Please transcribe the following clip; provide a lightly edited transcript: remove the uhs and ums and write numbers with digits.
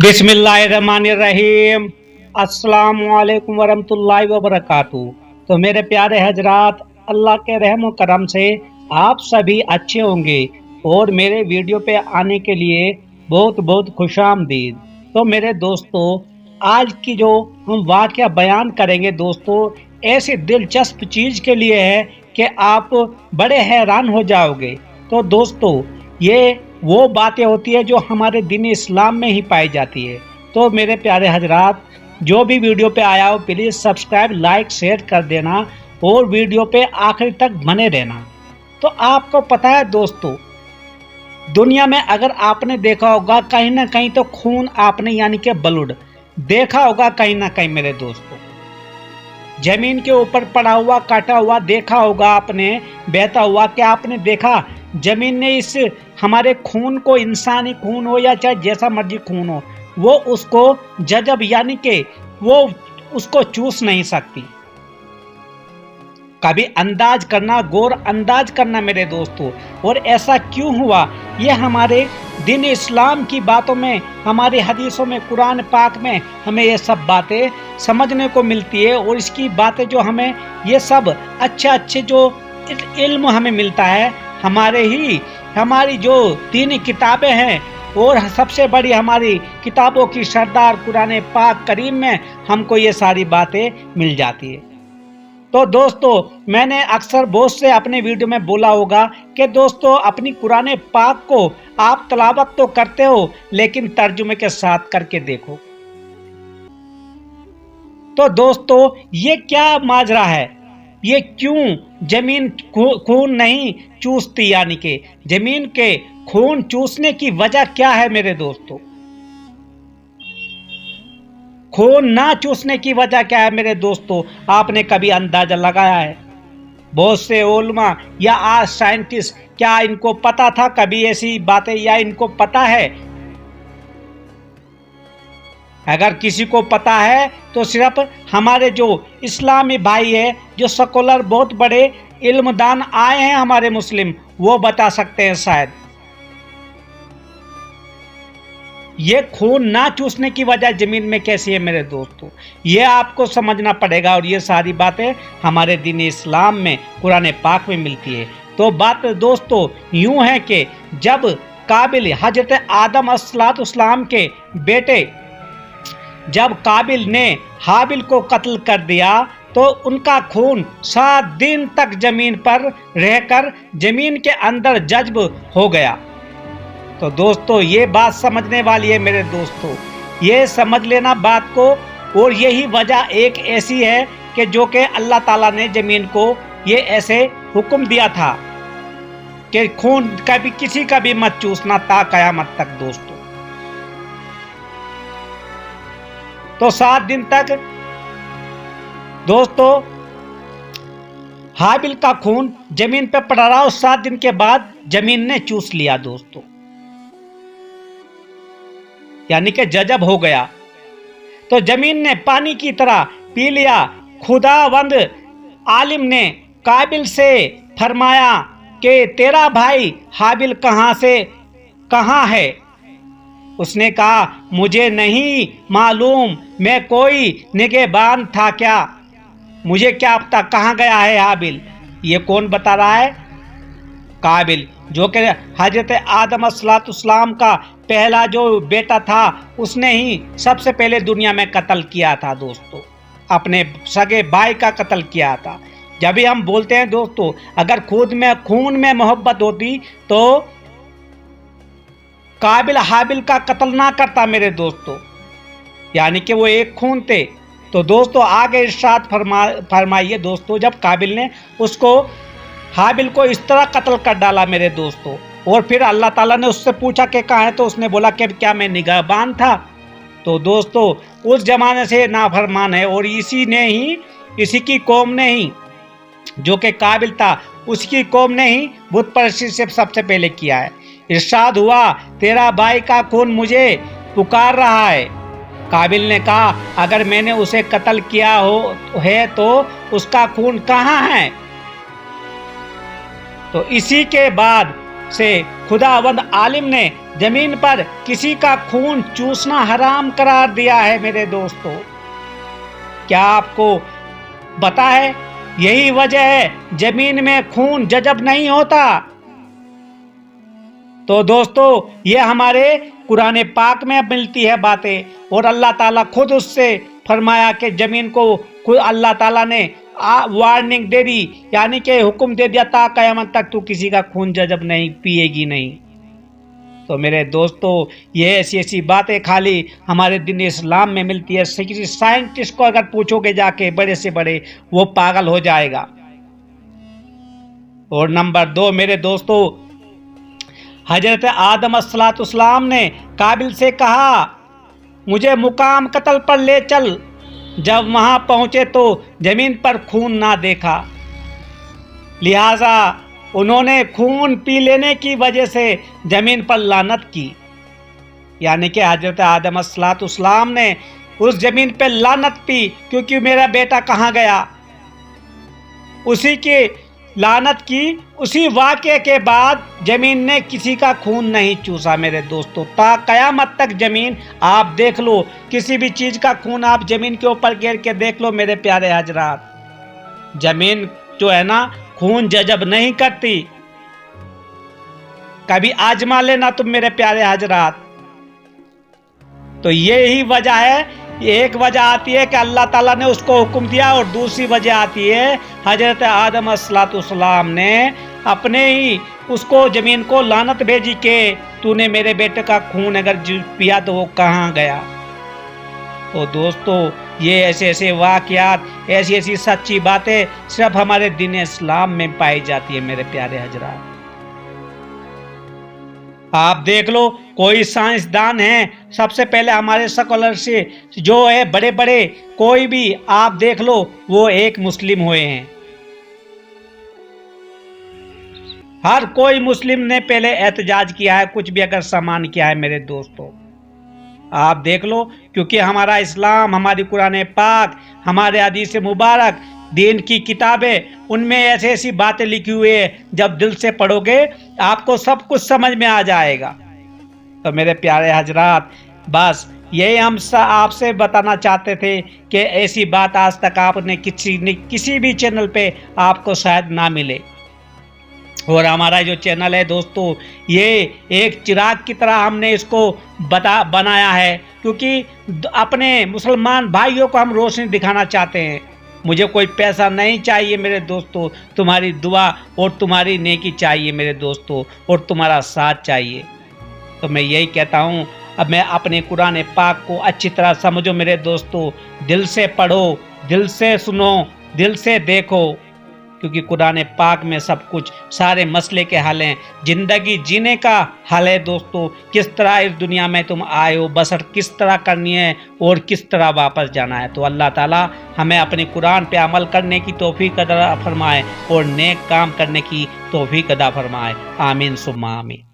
बिस्मिल्लाहिर्रहमानिर्रहीम। अस्सलामुअलैकुम वरहमतुल्लाहि वबरकातुहू। तो मेरे प्यारे हजरात, अल्लाह के रहम और करम से आप सभी अच्छे होंगे और मेरे वीडियो पे आने के लिए बहुत बहुत खुशामदीद। तो मेरे दोस्तों, आज की जो हम वाक़या बयान करेंगे दोस्तों, ऐसी दिलचस्प चीज़ के लिए है कि आप बड़े हैरान हो जाओगे। तो दोस्तों, ये वो बातें होती है जो हमारे दीन इस्लाम में ही पाई जाती है। तो मेरे प्यारे हजरात, जो भी वीडियो पे आया हो प्लीज़ सब्सक्राइब, लाइक, शेयर कर देना और वीडियो पे आखिर तक बने रहना। तो आपको पता है दोस्तों, दुनिया में अगर आपने देखा होगा कहीं ना कहीं तो खून आपने यानी कि ब्लड देखा होगा कहीं ना कहीं मेरे दोस्तों। जमीन के ऊपर पड़ा हुआ काटा हुआ देखा होगा आपने, बहता हुआ। क्या आपने देखा जमीन ने इस हमारे खून को, इंसानी खून हो या चाहे जैसा मर्जी खून हो, वो उसको जजब यानी कि वो उसको चूस नहीं सकती। कभी अंदाज करना, गौर अंदाज करना मेरे दोस्तों। और ऐसा क्यों हुआ, ये हमारे दीन इस्लाम की बातों में, हमारी हदीसों में, कुरान पाक में हमें ये सब बातें समझने को मिलती है। और इसकी बातें जो हमें ये सब अच्छे जो इल्म हमें मिलता है हमारी जो दीनी किताबें हैं, और सबसे बड़ी हमारी किताबों की सरदार कुरान पाक करीम में हमको ये सारी बातें मिल जाती है। तो दोस्तों, मैंने अक्सर बहुत से अपने वीडियो में बोला होगा कि दोस्तों, अपनी कुरान पाक को आप तलावत तो करते हो लेकिन तर्जुमे के साथ करके देखो। तो दोस्तों, ये क्या माजरा है, ये क्यों जमीन खून नहीं चूसती, यानी कि जमीन के खून चूसने की वजह क्या है मेरे दोस्तों। खून ना चूसने की वजह क्या है मेरे दोस्तों, आपने कभी अंदाजा लगाया है? बहुत से उलमा या आज साइंटिस्ट, क्या इनको पता था कभी ऐसी बातें, या इनको पता है? अगर किसी को पता है तो सिर्फ हमारे जो इस्लामी भाई है, जो सेकुलर बहुत बड़े इल्मदान आए हैं हमारे मुस्लिम, वो बता सकते हैं शायद। ये खून ना चूसने की वजह जमीन में कैसी है मेरे दोस्तों, ये आपको समझना पड़ेगा। और ये सारी बातें हमारे दीन इस्लाम में, कुरान पाक में मिलती है। तो बात दोस्तों यूं है कि जब काबिल, हजरत आदम अलैहिस्सलाम के बेटे, जब काबिल ने हाबिल को कत्ल कर दिया तो उनका खून 7 दिन तक जमीन पर रहकर जमीन के अंदर जज्ब हो गया। तो दोस्तों, ये बात समझने वाली है मेरे दोस्तों, ये समझ लेना बात को। और यही वजह एक ऐसी है कि जो कि अल्लाह ताला ने जमीन को ये ऐसे हुक्म दिया था कि खून कभी किसी का भी मत चूसना ता कयामत तक दोस्तों। तो 7 दिन तक दोस्तों हाबिल का खून जमीन पे पड़ा रहा और 7 दिन के बाद जमीन ने चूस लिया दोस्तों, यानी कि जजब हो गया। तो जमीन ने पानी की तरह पी लिया। खुदावंद आलिम ने काबिल से फरमाया कि तेरा भाई हाबिल कहाँ है? उसने कहा, मुझे नहीं मालूम, मैं कोई निगहबान था क्या, मुझे क्या पता कहाँ गया है हाबिल। ये कौन बता रहा है? काबिल, जो कि हजरत आदम अलैहिस्सलाम का पहला जो बेटा था, उसने ही सबसे पहले दुनिया में कत्ल किया था दोस्तों, अपने सगे भाई का कत्ल किया था। जब भी हम बोलते हैं दोस्तों, अगर खून में मोहब्बत होती तो काबिल हाबिल का कत्ल ना करता मेरे दोस्तों, यानी कि वो एक खून थे। तो दोस्तों आगे इरशाद फरमाइए दोस्तों, जब काबिल ने उसको, हाबिल को इस तरह कत्ल कर डाला मेरे दोस्तों, और फिर अल्लाह ताला ने उससे पूछा कि कहाँ है, तो उसने बोला कि क्या मैं निगहबान था। तो दोस्तों उस जमाने से नाफरमान है, और इसी की कौम ने ही, जो कि काबिल था, उसकी कौम ने ही बुत परस्ती से सबसे पहले किया है। इरशाद हुआ, तेरा भाई का खून मुझे पुकार रहा है। काबिल ने कहा, अगर मैंने उसे कत्ल किया है तो उसका खून कहाँ है? तो इसी के बाद से खुदावंद आलिम ने जमीन पर किसी का खून चूसना हराम करार दिया है मेरे दोस्तों। क्या आपको पता है यही वजह है जमीन में खून जजब नहीं होता। तो दोस्तों ये हमारे कुरान पाक में मिलती है बातें, और अल्लाह ताला खुद उससे फरमाया कि जमीन को खुद अल्लाह ताला ने वार्निंग दे दी, यानी कि हुक्म दे दिया ता क़यामत तक तू किसी का खून जजब नहीं पिएगी नहीं। तो मेरे दोस्तों ये ऐसी ऐसी बातें खाली हमारे दिन इस्लाम में मिलती है। किसी साइंटिस्ट को अगर पूछोगे जाके बड़े से बड़े, वो पागल हो जाएगा। और नंबर 2 मेरे दोस्तों, हजरत आदम अलैहिस्सलाम ने काबिल से कहा मुझे मुकाम कत्ल पर ले चल। जब वहां पहुंचे तो जमीन पर खून ना देखा, लिहाजा उन्होंने खून पी लेने की वजह से जमीन पर लानत की। यानी कि हजरत आदम अलैहिस्सलाम ने उस जमीन पर लानत पी, क्योंकि मेरा बेटा कहाँ गया। उसी की लानत की, उसी वाक़े के बाद जमीन ने किसी का खून नहीं चूसा मेरे दोस्तों। ता क़यामत तक जमीन आप देख लो, किसी भी चीज़ का खून आप जमीन के ऊपर गिर के देख लो मेरे प्यारे हजरात, जमीन जो है ना खून जजब नहीं करती। कभी आजमा लेना तुम मेरे प्यारे हजरात। तो यही वजह है, एक वजह आती है कि अल्लाह ताला ने उसको हुक्म दिया, और दूसरी वजह आती है हजरत आदम अलैहिस्सलाम ने अपने ही उसको जमीन को लानत भेजी कि तूने मेरे बेटे का खून अगर पिया तो वो कहाँ गया। तो दोस्तों ये ऐसे ऐसे वाक़यात, ऐसी ऐसी सच्ची बातें सिर्फ हमारे दीन इस्लाम में पाई जाती है मेरे प्यारे हजरात। आप देख लो कोई साइंसदान है, सबसे पहले हमारे स्कॉलर से जो है बड़े बड़े कोई भी आप देख लो, वो एक मुस्लिम हुए हैं। हर कोई मुस्लिम ने पहले एहतजाज किया है, कुछ भी अगर सामान किया है मेरे दोस्तों। आप देख लो, क्योंकि हमारा इस्लाम, हमारी कुरान पाक, हमारे हदीस मुबारक, दीन की किताबें, उनमें ऐसी ऐसी बातें लिखी हुई है, जब दिल से पढ़ोगे आपको सब कुछ समझ में आ जाएगा। तो मेरे प्यारे हजरात, बस यही हम आपसे बताना चाहते थे कि ऐसी बात आज तक आपने किसी भी चैनल पे आपको शायद ना मिले। और हमारा जो चैनल है दोस्तों, ये एक चिराग की तरह हमने इसको बनाया है, क्योंकि अपने मुसलमान भाइयों को हम रोशनी दिखाना चाहते हैं। मुझे कोई पैसा नहीं चाहिए मेरे दोस्तों, तुम्हारी दुआ और तुम्हारी नेकी चाहिए मेरे दोस्तों, और तुम्हारा साथ चाहिए। तो मैं यही कहता हूँ, अब मैं अपने कुरान पाक को अच्छी तरह समझो मेरे दोस्तों, दिल से पढ़ो, दिल से सुनो, दिल से देखो, क्योंकि कुरान पाक में सब कुछ सारे मसले के हल हैं। ज़िंदगी जीने का हल है दोस्तों, किस तरह इस दुनिया में तुम आए हो, बसर किस तरह करनी है और किस तरह वापस जाना है। तो अल्लाह ताला हमें अपने कुरान पे अमल करने की तौफीक अता फरमाए और नेक काम करने की तौफीक अता फरमाए। आमीन सुम्मा आमीन।